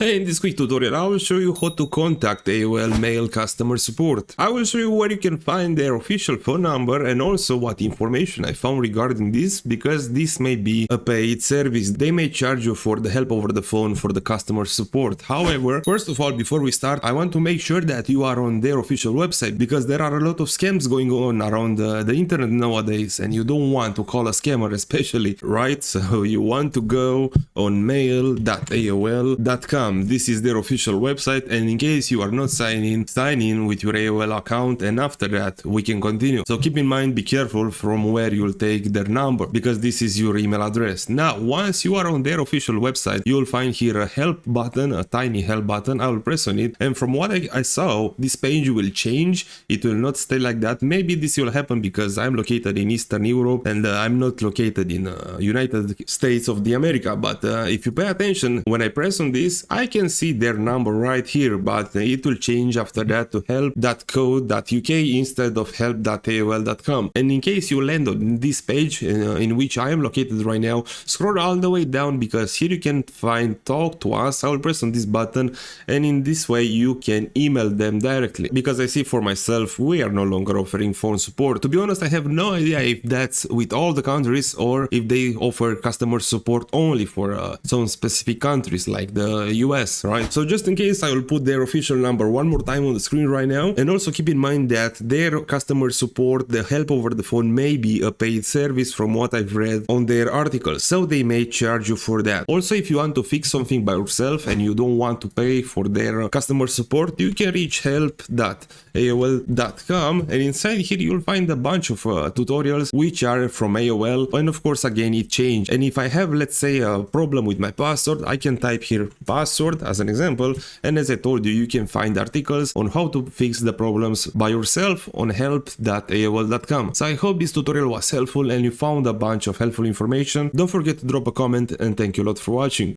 In this quick tutorial, I will show you how to contact AOL Mail Customer Support. I will show you where you can find their official phone number and also what information I found regarding this, because this may be a paid service. They may charge you for the help over the phone for the customer support. However, first of all, before we start, I want to make sure that you are on their official website, because there are a lot of scams going on around the internet nowadays, and you don't want to call a scammer especially, right? So you want to go on mail.aol.com. This is their official website, and in case you are not sign in with your AOL account, and after that we can continue. So keep in mind, be careful from where you'll take their number, because this is your email address. Now, once you are on their official website, you'll find here a help button, a tiny help button. I will press on it, and from what I saw, this page will change. It will not stay like that. Maybe this will happen because I'm located in Eastern Europe and I'm not located in United States of the America. But if you pay attention, when I press on this, I can see their number right here, but it will change after that to help.co.uk instead of help.aol.com. And in case you land on this page in which I am located right now, scroll all the way down, because here you can find talk to us. I will press on this button, and in this way you can email them directly, because I see for myself we are no longer offering phone support. To be honest, I have no idea if that's with all the countries or if they offer customer support only for some specific countries like the US, right? So just in case, I will put their official number one more time on the screen right now. And also keep in mind that their customer support, the help over the phone, may be a paid service from what I've read on their articles, so they may charge you for that. Also, if you want to fix something by yourself and you don't want to pay for their customer support, you can reach help.aol.com, and inside here you'll find a bunch of tutorials which are from AOL, and of course again it changed. And if I have, let's say, a problem with my password, I can type here password as an example, and as I told you, you can find articles on how to fix the problems by yourself on help.aol.com. So I hope this tutorial was helpful and you found a bunch of helpful information. Don't forget to drop a comment, and thank you a lot for watching.